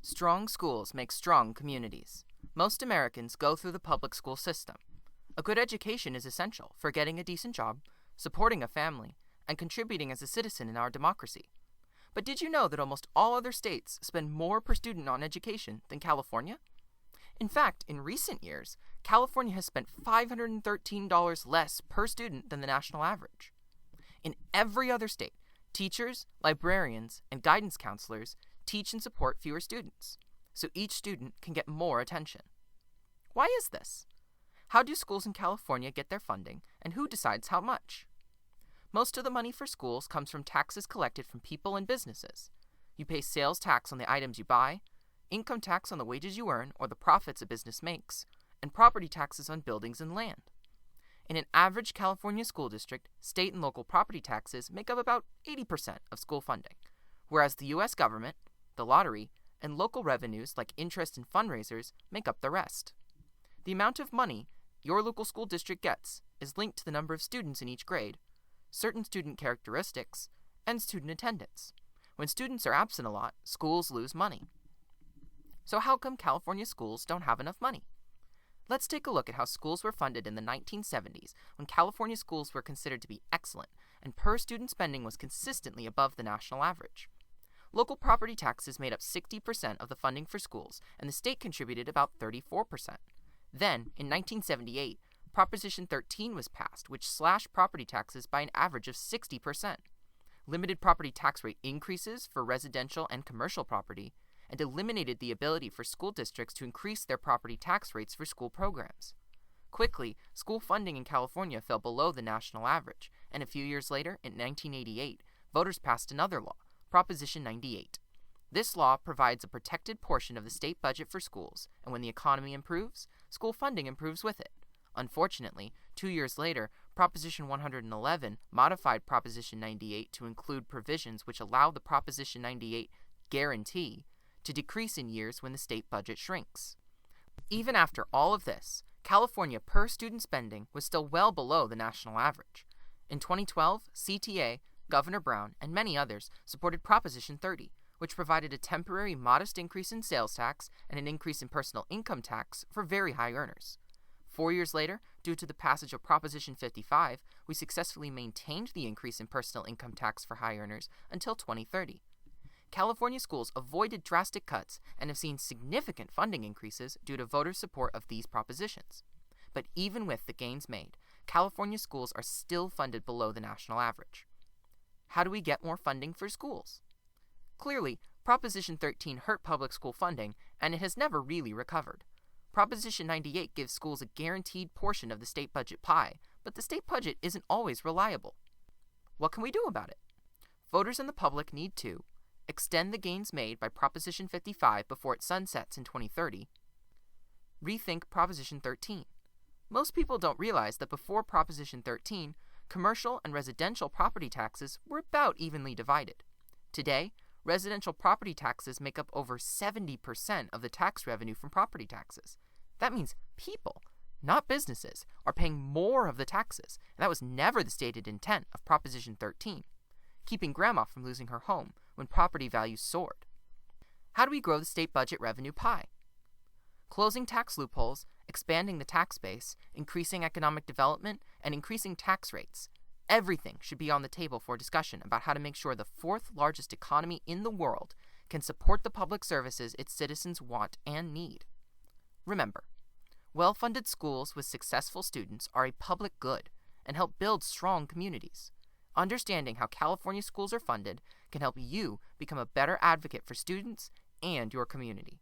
Strong schools make strong communities. Most Americans go through the public school system. A good education is essential for getting a decent job, supporting a family, and contributing as a citizen in our democracy. But did you know that almost all other states spend more per student on education than California? In fact, in recent years, California has spent $513 less per student than the national average. In every other state, teachers, librarians, and guidance counselors teach and support fewer students, so each student can get more attention. Why is this? How do schools in California get their funding, and who decides how much? Most of the money for schools comes from taxes collected from people and businesses. You pay sales tax on the items you buy, income tax on the wages you earn or the profits a business makes, and property taxes on buildings and land. In an average California school district, state and local property taxes make up about 80% of school funding, whereas the U.S. government, the lottery, and local revenues like interest and fundraisers make up the rest. The amount of money your local school district gets is linked to the number of students in each grade, certain student characteristics, and student attendance. When students are absent a lot, schools lose money. So how come California schools don't have enough money? Let's take a look at how schools were funded in the 1970s when California schools were considered to be excellent and per-student spending was consistently above the national average. Local property taxes made up 60% of the funding for schools, and the state contributed about 34%. Then, in 1978, Proposition 13 was passed, which slashed property taxes by an average of 60%, limited property tax rate increases for residential and commercial property, and eliminated the ability for school districts to increase their property tax rates for school programs. Quickly, school funding in California fell below the national average, and a few years later, in 1988, voters passed another law, Proposition 98. This law provides a protected portion of the state budget for schools, and when the economy improves, school funding improves with it. Unfortunately, 2 years later, Proposition 111 modified Proposition 98 to include provisions which allow the Proposition 98 guarantee to decrease in years when the state budget shrinks. Even after all of this, California per-student spending was still well below the national average. In 2012, CTA, Governor Brown, and many others supported Proposition 30, which provided a temporary modest increase in sales tax and an increase in personal income tax for very high earners. 4 years later, due to the passage of Proposition 55, we successfully maintained the increase in personal income tax for high earners until 2030. California schools avoided drastic cuts and have seen significant funding increases due to voter support of these propositions. But even with the gains made, California schools are still funded below the national average. How do we get more funding for schools? Clearly, Proposition 13 hurt public school funding, and it has never really recovered. Proposition 98 gives schools a guaranteed portion of the state budget pie, but the state budget isn't always reliable. What can we do about it? Voters and the public need to extend the gains made by Proposition 55 before it sunsets in 2030, rethink Proposition 13. Most people don't realize that before Proposition 13, commercial and residential property taxes were about evenly divided. Today, residential property taxes make up over 70% of the tax revenue from property taxes. That means people, not businesses, are paying more of the taxes, and that was never the stated intent of Proposition 13, keeping grandma from losing her home when property values soared. How do we grow the state budget revenue pie? Closing tax loopholes, expanding the tax base, increasing economic development, and increasing tax rates. Everything should be on the table for discussion about how to make sure the fourth largest economy in the world can support the public services its citizens want and need. Remember, well-funded schools with successful students are a public good and help build strong communities. Understanding how California schools are funded can help you become a better advocate for students and your community.